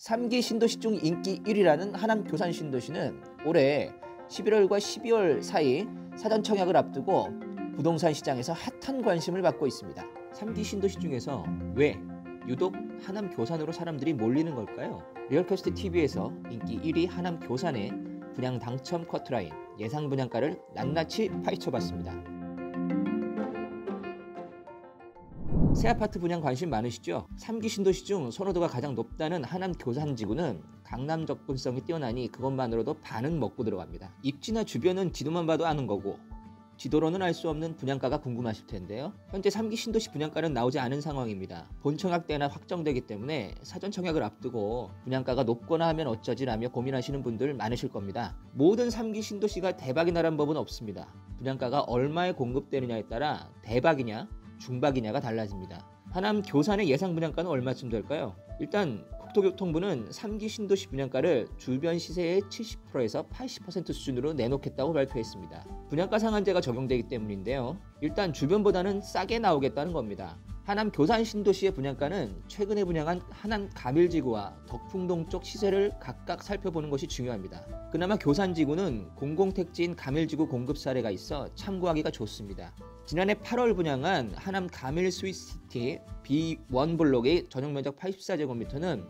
3기 신도시 중 인기 1위라는 하남 교산 신도시는 올해 11월과 12월 사이 사전 청약을 앞두고 부동산 시장에서 핫한 관심을 받고 있습니다. 3기 신도시 중에서 왜 유독 하남 교산으로 사람들이 몰리는 걸까요? 리얼캐스트 TV에서 인기 1위 하남 교산의 분양 당첨 커트라인, 예상 분양가를 낱낱이 파헤쳐봤습니다. 새 아파트 분양 관심 많으시죠? 3기 신도시 중 선호도가 가장 높다는 하남 교산지구는 강남 접근성이 뛰어나니 그것만으로도 반은 먹고 들어갑니다. 입지나 주변은 지도만 봐도 아는 거고 지도로는 알 수 없는 분양가가 궁금하실 텐데요. 현재 3기 신도시 분양가는 나오지 않은 상황입니다. 본 청약 때나 확정되기 때문에 사전 청약을 앞두고 분양가가 높거나 하면 어쩌지라며 고민하시는 분들 많으실 겁니다. 모든 3기 신도시가 대박이 나란 법은 없습니다. 분양가가 얼마에 공급되느냐에 따라 대박이냐 중박이냐가 달라집니다. 하남 교산의 예상 분양가는 얼마쯤 될까요? 일단 국토교통부는 3기 신도시 분양가를 주변 시세의 70%에서 80% 수준으로 내놓겠다고 발표했습니다. 분양가 상한제가 적용되기 때문인데요. 일단 주변보다는 싸게 나오겠다는 겁니다. 하남 교산 신도시의 분양가는 최근에 분양한 하남 가밀지구와 덕풍동 쪽 시세를 각각 살펴보는 것이 중요합니다. 그나마 교산지구는 공공택지인 가밀지구 공급 사례가 있어 참고하기가 좋습니다. 지난해 8월 분양한 하남 가밀 스위스시티 B1 블록의 전용 면적 84제곱미터는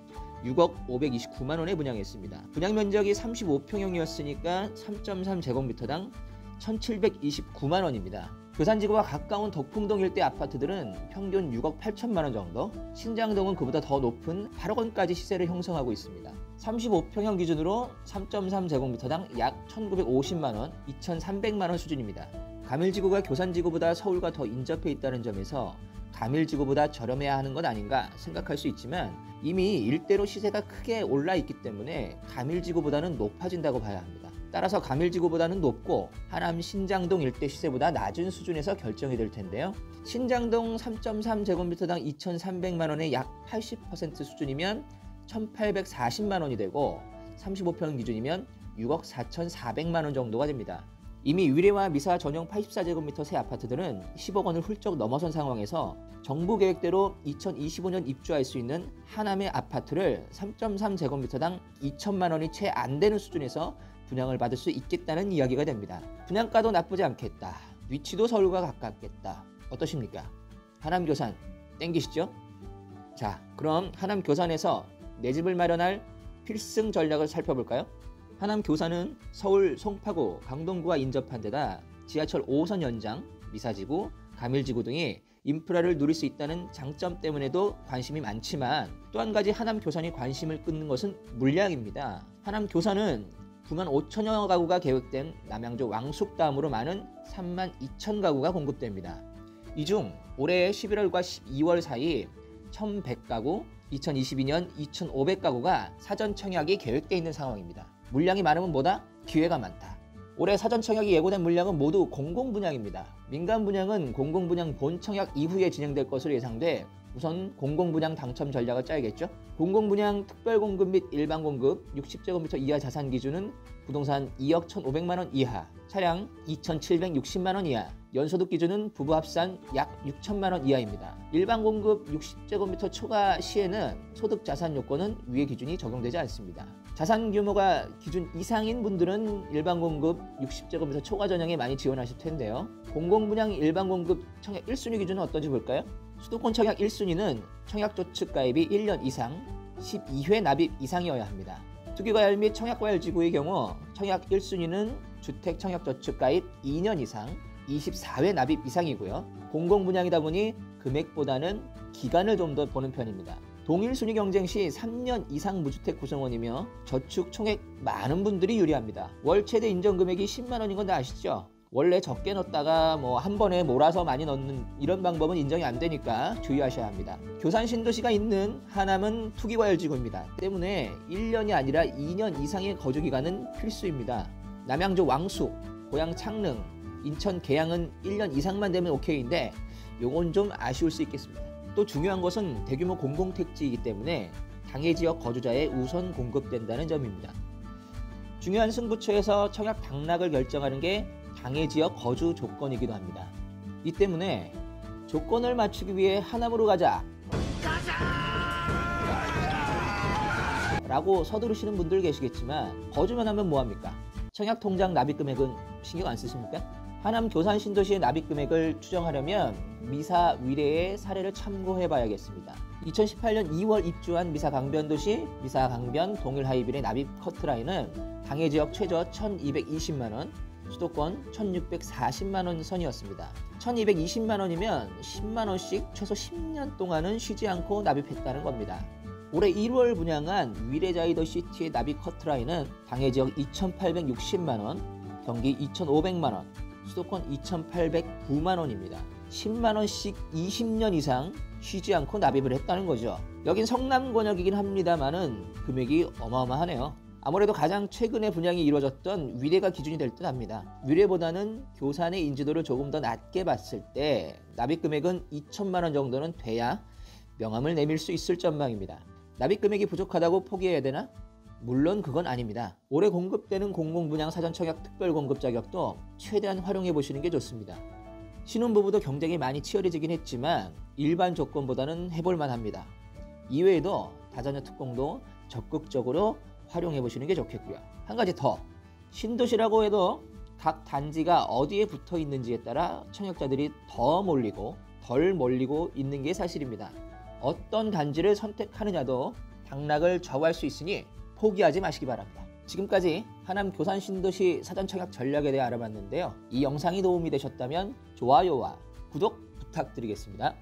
6억 529만 원에 분양했습니다. 분양 면적이 35평형이었으니까 3.3제곱미터당 1,729만 원입니다. 교산지구와 가까운 덕풍동 일대 아파트들은 평균 6억 8천만 원 정도, 신장동은 그보다 더 높은 8억 원까지 시세를 형성하고 있습니다. 35평형 기준으로 3.3제곱미터당 약 1,950만 원, 2,300만 원 수준입니다. 가밀지구가 교산지구보다 서울과 더 인접해 있다는 점에서 가밀지구보다 저렴해야 하는 건 아닌가 생각할 수 있지만 이미 일대로 시세가 크게 올라 있기 때문에 가밀지구보다는 높아진다고 봐야 합니다. 따라서 가밀지구보다는 높고 하남 신장동 일대 시세보다 낮은 수준에서 결정이 될 텐데요. 신장동 3.3제곱미터당 2,300만 원의 약 80% 수준이면 1,840만 원이 되고 35평 기준이면 6억 4,400만 원 정도가 됩니다. 이미 위례와 미사 전용 84제곱미터 새 아파트들은 10억 원을 훌쩍 넘어선 상황에서 정부 계획대로 2025년 입주할 수 있는 하남의 아파트를 3.3제곱미터당 2천만 원이 채 안 되는 수준에서 분양을 받을 수 있겠다는 이야기가 됩니다. 분양가도 나쁘지 않겠다. 위치도 서울과 가깝겠다. 어떠십니까? 하남 교산 땡기시죠? 자, 그럼 하남 교산에서 내 집을 마련할 필승 전략을 살펴볼까요? 하남 교산은 서울 송파구, 강동구와 인접한 데다 지하철 5호선 연장, 미사지구, 가밀지구 등의 인프라를 누릴 수 있다는 장점 때문에도 관심이 많지만 또 한 가지 하남 교산이 관심을 끄는 것은 물량입니다. 하남 교산은 9만 5천여 가구가 계획된 남양주 왕숙 다음으로 많은 3만 2천 가구가 공급됩니다. 이 중 올해 11월과 12월 사이 1,100가구, 2022년 2,500가구가 사전 청약이 계획되어 있는 상황입니다. 물량이 많으면 뭐다? 기회가 많다. 올해 사전 청약이 예고된 물량은 모두 공공분양입니다. 민간분양은 공공분양 본청약 이후에 진행될 것으로 예상돼 우선 공공분양 당첨 전략을 짜야겠죠. 공공분양 특별공급 및 일반공급 60제곱미터 이하 자산 기준은 부동산 2억 1,500만 원 이하, 차량 2,760만 원 이하, 연소득 기준은 부부 합산 약 6천만 원 이하입니다. 일반공급 60제곱미터 초과 시에는 소득 자산 요건은 위의 기준이 적용되지 않습니다. 자산 규모가 기준 이상인 분들은 일반공급 60제곱미터 초과 전형에 많이 지원하실 텐데요. 공공분양 일반공급 청약 1순위 기준은 어떤지 볼까요? 수도권 청약 1순위는 청약저축 가입이 1년 이상, 12회 납입 이상이어야 합니다. 투기과열 및 청약과열지구의 경우 청약 1순위는 주택 청약저축 가입 2년 이상, 24회 납입 이상이고요. 공공분양이다 보니 금액보다는 기간을 좀 더 보는 편입니다. 동일 순위 경쟁 시 3년 이상 무주택 구성원이며 저축 총액 많은 분들이 유리합니다. 월 최대 인정금액이 10만 원인 건 다 아시죠? 원래 적게 넣었다가 한 번에 몰아서 많이 넣는 이런 방법은 인정이 안 되니까 주의하셔야 합니다. 교산 신도시가 있는 하남은 투기과열지구입니다. 때문에 1년이 아니라 2년 이상의 거주기간은 필수입니다. 남양주 왕숙, 고양 창릉, 인천 계양은 1년 이상만 되면 오케이인데 요건 좀 아쉬울 수 있겠습니다. 또 중요한 것은 대규모 공공택지이기 때문에 당해 지역 거주자에 우선 공급된다는 점입니다. 중요한 승부처에서 청약 당락을 결정하는 게 당해 지역 거주 조건이기도 합니다. 이 때문에 조건을 맞추기 위해 하남으로 가자 라고 서두르시는 분들 계시겠지만 거주만 하면 뭐합니까? 청약통장 납입금액은 신경 안 쓰십니까? 하남 교산 신도시의 납입금액을 추정하려면 미사 위례의 사례를 참고해 봐야겠습니다. 2018년 2월 입주한 미사 강변도시, 미사 강변 동일 하이빌의 납입 커트라인은 당해지역 최저 1220만원, 수도권 1640만원 선이었습니다. 1220만원이면 10만원씩 최소 10년 동안은 쉬지 않고 납입했다는 겁니다. 올해 1월 분양한 위례자이더시티의 납입 커트라인은 당해지역 2860만원, 경기 2500만원, 수도권 2809만원입니다. 10만원씩 20년 이상 쉬지 않고 납입을 했다는 거죠. 여긴 성남 권역이긴 합니다만은 금액이 어마어마하네요. 아무래도 가장 최근에 분양이 이루어졌던 위례가 기준이 될 듯 합니다. 위례보다는 교산의 인지도를 조금 더 낮게 봤을 때 납입금액은 2천만원 정도는 돼야 명함을 내밀 수 있을 전망입니다. 납입금액이 부족하다고 포기해야 되나? 물론 그건 아닙니다. 올해 공급되는 공공분양 사전청약 특별공급 자격도 최대한 활용해 보시는 게 좋습니다. 신혼부부도 경쟁이 많이 치열해지긴 했지만 일반 조건보다는 해볼만 합니다. 이외에도 다자녀 특공도 적극적으로 활용해 보시는 게 좋겠고요. 한 가지 더, 신도시라고 해도 각 단지가 어디에 붙어 있는지에 따라 청약자들이 더 몰리고 덜 몰리고 있는 게 사실입니다. 어떤 단지를 선택하느냐도 당락을 좌우할 수 있으니 포기하지 마시기 바랍니다. 지금까지 하남 교산 신도시 사전 청약 전략에 대해 알아봤는데요. 이 영상이 도움이 되셨다면 좋아요와 구독 부탁드리겠습니다.